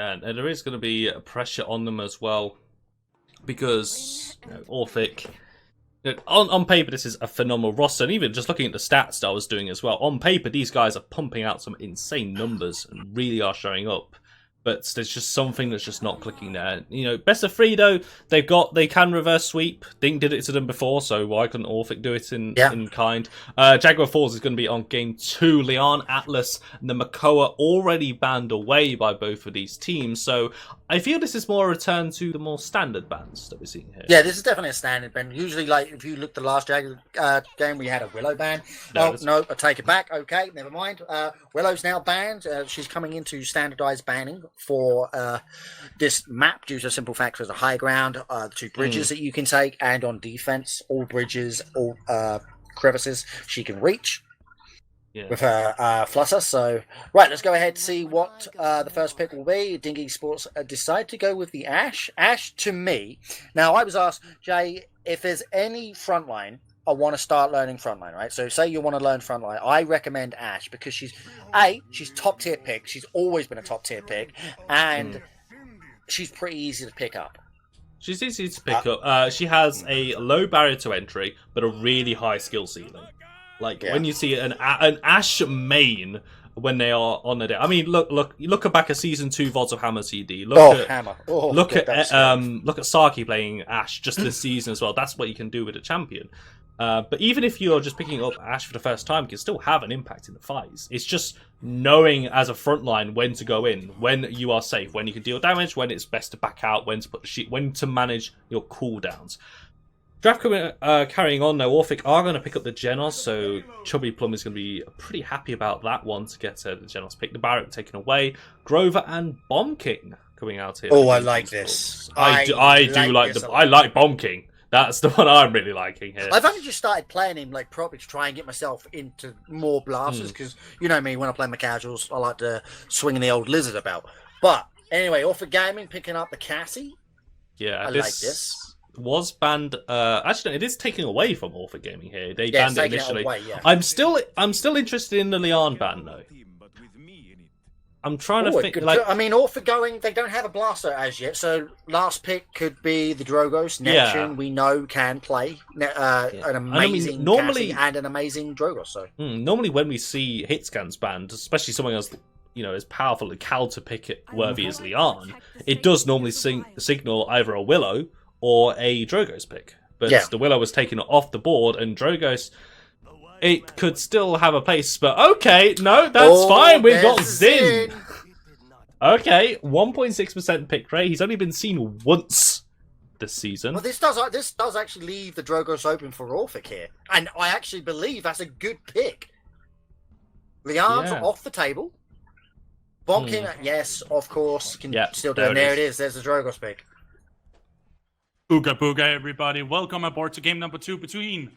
Yeah, and there is going to be pressure on them as well, because Orphic, on paper this is a phenomenal roster, and even just looking at the stats that I was doing as well, on paper these guys are pumping out some insane numbers and really are showing up. But there's just something that's just not clicking there. Best of 3 though, they can reverse sweep. Dink did it to them before, so why couldn't Orphic do it in kind? Jaguar Falls is going to be on game 2. Leon, Atlas, and the Makoa already banned away by both of these teams. So I feel this is more a return to the more standard bans that we're seeing here. Yeah, this is definitely a standard ban. Usually, like, if you look at the last Jaguar game, we had a Willow ban. No, I take it back. Okay, never mind. Willow's now banned. She's coming into standardized banning for this map due to the simple fact there's a high ground, the 2 bridges that you can take, and on defense, all bridges, all crevices she can reach with her flutter. So, right, let's go ahead and see what the first pick will be. Dink Esports decide to go with the Ashe. Ashe, to me, now I was asked, Jay, if there's any frontline I want to start learning frontline, right? So say you want to learn frontline, I recommend Ashe because she's top tier pick. She's always been a top tier pick, and she's pretty easy to pick up. She's easy to pick up. She has a low barrier to entry, but a really high skill ceiling. When you see an Ashe main when they are on the day. I mean, look back at season 2 VODs of Hammer CD. Hammer. Look at Saki playing Ashe just this season as well. That's what you can do with a champion. But even if you're just picking up Ashe for the first time, you can still have an impact in the fights. It's just knowing as a frontline when to go in, when you are safe, when you can deal damage, when it's best to back out, when to put the sheet, when to manage your cooldowns. Draft carrying on now, Orphic are going to pick up the Genos, so Chubby Plum is going to be pretty happy about that one to get the Genos pick. The Barrack taken away. Grover and Bomb King coming out here. Oh, I like this. I like Bomb King. That's the one I'm really liking here. I've only just started playing him properly to try and get myself into more blasters because you know me, when I play my casuals, I like to swing the old lizard about. But anyway, Orphic Gaming picking up the Cassie. Yeah, I like this. Was banned. Actually, it is taken away from Orphic Gaming here. They banned it initially. Away, yeah. I'm still interested in the Leon ban though. I'm trying to think. I mean, Orphic going, they don't have a blaster as yet, so last pick could be the Drogos. Neptune, we know, can play an amazing Cassie and an amazing Drogos. So normally when we see hit scans banned, especially someone else, as powerful a counter pick it worthy as Leon, it does normally signal either a Willow or a Drogos pick. But the Willow was taken off the board, and Drogos, it could still have a place, but okay, no, that's fine. We've got Zin. Okay, 1.6% pick rate. He's only been seen once this season. Well, this does actually leave the Drogos open for Orphic here, and I actually believe that's a good pick. Leon's off the table. Bomb King, yes, of course, can still do it. There it is. There's the Drogos pick. Booga booga, everybody! Welcome aboard to game number 2 between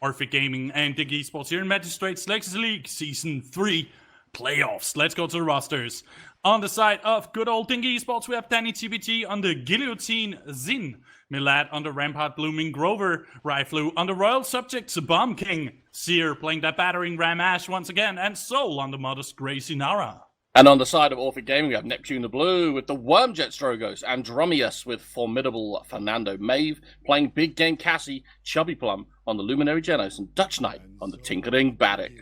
Orphic Gaming and Dink Esports here in Magistrates Legacy League Season 3 Playoffs. Let's go to the rosters. On the side of good old Dink Esports, we have Danny TBT on the Guillotine Zin, Milad on the Rampart Blooming Grover, Riflu on the Royal Subjects Bomb King, Seer playing that battering Ram Ash once again, and Soul on the modest Gracie Nara. And on the side of Orphic Gaming, we have Neptune the Blue with the Wormjet Strogos, Andromius with formidable Fernando Maeve, playing Big Game Cassie, Chubby Plum on the Luminary Genos, and Dutch Knight on the Tinkering Barrack.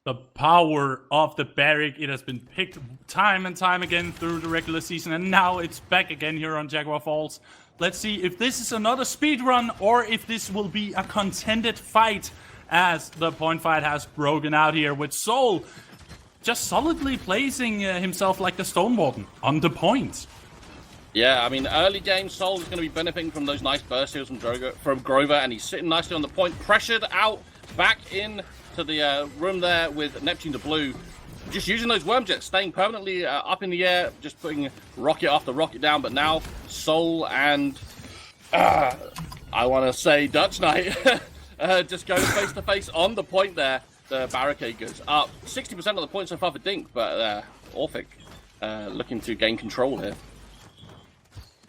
The power of the Barrack, it has been picked time and time again through the regular season, and now it's back again here on Jaguar Falls. Let's see if this is another speed run or if this will be a contended fight, as the point fight has broken out here with Soul just solidly placing himself like the Stone Warden on the point. Yeah, I mean, early game, Soul is going to be benefiting from those nice burst heals from Grover, and he's sitting nicely on the point, pressured out, back in to the room there with Neptune the Blue. Just using those Wormjets, staying permanently up in the air, just putting rocket after rocket down, but now Soul and, I want to say Dutch Knight, just go face to face on the point there. The barricade goes up. 60% of the points so far for Dink, but Orphic looking to gain control here.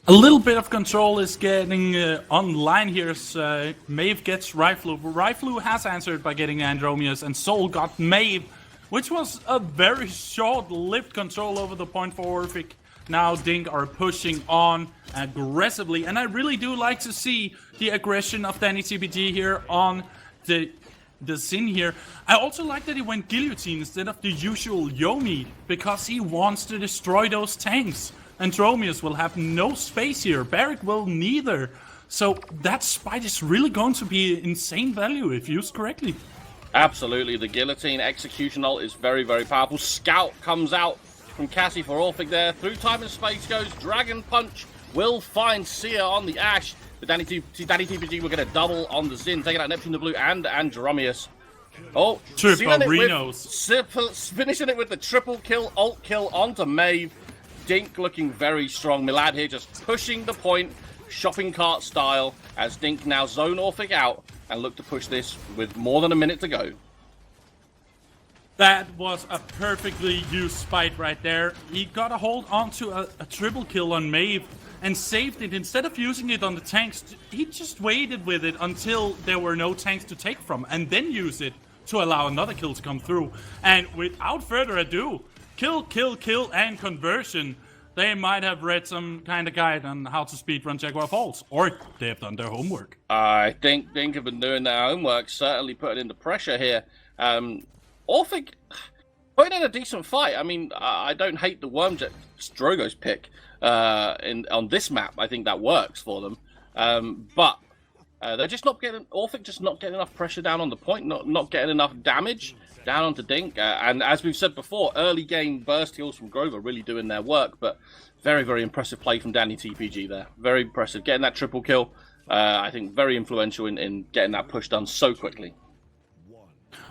A little bit of control is getting online here as Maeve gets Riflu. Riflu has answered by getting Andromius, and Soul got Maeve, which was a very short-lived control over the point for Orphic. Now Dink are pushing on aggressively, and I really do like to see the aggression of Danny TBG here on the Xin here. I also like that he went guillotine instead of the usual Yomi, because he wants to destroy those tanks. Andromeus will have no space here, Barrick will neither. So that spite is really going to be insane value if used correctly. Absolutely, the guillotine execution ult is very, very powerful. Scout comes out from Cassie for Orphic there. Through time and space goes. Dragon Punch will find Sia on the Ashe. But Danny TPG will get a double on the Xin, taking out Neptune the Blue and Andromeus. Oh, triple Renos. Finishing it with the triple kill, ult kill onto Maeve. Dink looking very strong. Milad here just pushing the point, shopping cart style, as Dink now zone Orphic out and look to push this with more than a minute to go. That was a perfectly used spite right there. He got a hold onto a triple kill on Maeve and saved it. Instead of using it on the tanks, he just waited with it until there were no tanks to take from, and then use it to allow another kill to come through. And without further ado, kill, kill, kill, and conversion. They might have read some kind of guide on how to speedrun Jaguar Falls, or they have done their homework. I think Dink have been doing their homework, certainly putting in the pressure here. Orphic putting in a decent fight. I mean, I don't hate the Wormjet Drogo's pick on this map. I think that works for them. But they're just not getting, Orphic just not getting enough pressure down on the point, not getting enough damage down onto Dink. And as we've said before, early game burst heals from Grover really doing their work. But very, very impressive play from Danny TPG there. Very impressive. Getting that triple kill, I think very influential in getting that push done so quickly.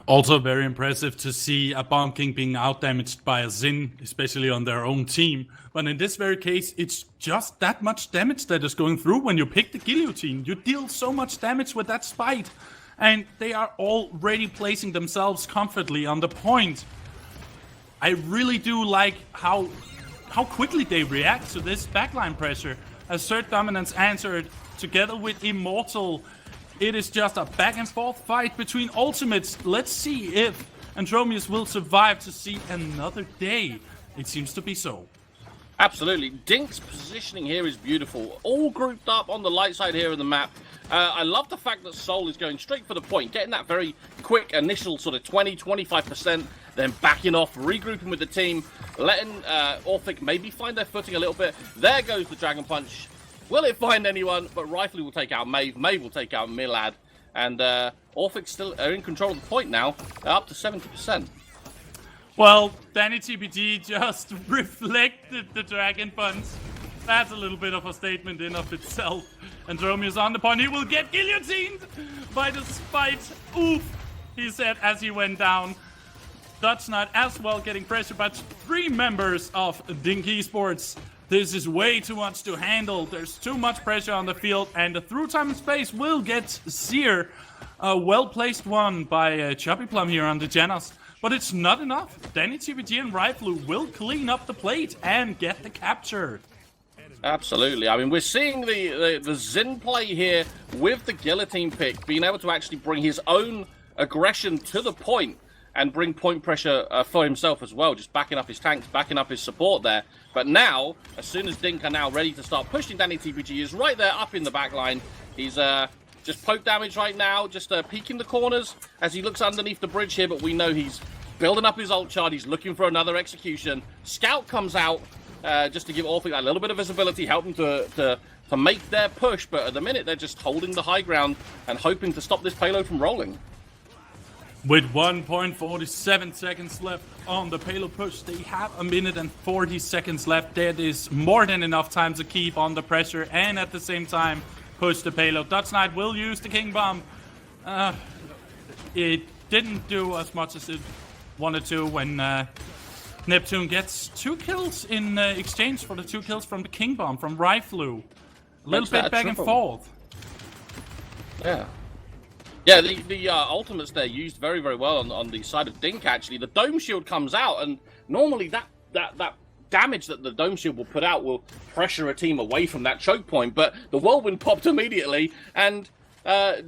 Also very impressive to see a Bomb King being outdamaged by a Xin, especially on their own team. But in this very case, it's just that much damage that is going through when you pick the guillotine. You deal so much damage with that spite. And they are already placing themselves comfortably on the point. I really do like how quickly they react to this backline pressure. Assert Dominance answered together with Immortal. It is just a back and forth fight between ultimates. Let's see if Andromeus will survive to see another day. It seems to be so. Absolutely. Dink's positioning here is beautiful. All grouped up on the light side here of the map. I love the fact that Soul is going straight for the point, getting that very quick initial sort of 20-25%, then backing off, regrouping with the team, letting Orphic maybe find their footing a little bit. There goes the Dragon Punch. Will it find anyone? But Rifley will take out Maeve. Maeve will take out Milad. And Orphic still are in control of the point now. They're up to 70%. Well, Danny TPG just reflected the Dragon Punch. That's a little bit of a statement in of itself. Andromeus on the point. He will get guillotined by the spite. Oof, he said as he went down. Dutch Knight as well getting pressure, but 3 members of Dink Esports. This is way too much to handle. There's too much pressure on the field, and the through time and space will get Seer. A well-placed one by Chubby Plum here on the Janus. But it's not enough. Danny TPG and Rifle will clean up the plate and get the capture. Absolutely. I mean, we're seeing the Xin play here with the guillotine pick, being able to actually bring his own aggression to the point and bring point pressure for himself as well, just backing up his tanks, backing up his support there. But now, as soon as Dink are now ready to start pushing, Danny TPG is right there up in the back line. He's just poke damage right now, just peeking the corners as he looks underneath the bridge here, but we know he's building up his ult chart. He's looking for another execution. Scout comes out just to give Orphic a little bit of visibility, help them to make their push, but at the minute they're just holding the high ground and hoping to stop this payload from rolling. With 1.47 seconds left on the payload push, they have 1 minute and 40 seconds left. That is more than enough time to keep on the pressure and at the same time push the payload. Dutch Knight will use the King Bomb. It didn't do as much as it wanted to when Neptune gets 2 kills in exchange for the 2 kills from the King Bomb from Riflu. A little bit back and forth. Yeah. Yeah, the ultimates there used very, very well on the side of Dink, actually. The Dome Shield comes out, and normally that damage that the Dome Shield will put out will pressure a team away from that choke point, but the Whirlwind popped immediately, and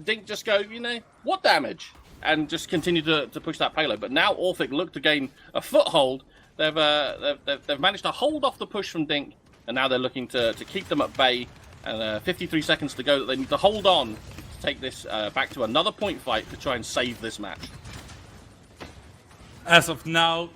Dink just go, you know, what damage? And just continue to push that payload. But now Orphic look to gain a foothold. They've managed to hold off the push from Dink, and now they're looking to keep them at bay. And 53 seconds to go that they need to hold on to take this back to another point fight to try and save this match. As of now,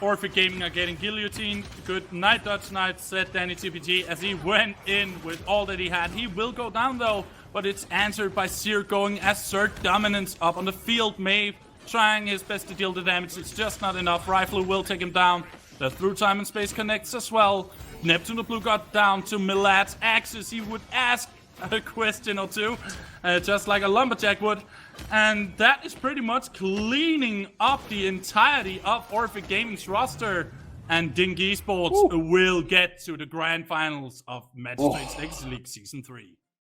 Orphic Gaming are getting guillotined. Good night, Dutch Knight, said Danny TPG as he went in with all that he had. He will go down though, but it's answered by Seer going assert dominance up on the field. Maeve trying his best to deal the damage. It's just not enough. Rifle will take him down. The through time and space connects as well. Neptune the Blue got down to Milad's axis. He would ask a question or two, just like a lumberjack would. And that is pretty much cleaning up the entirety of Orphic Gaming's roster. And Dink Esports will get to the grand finals of Magistrates Legacy League Season 3.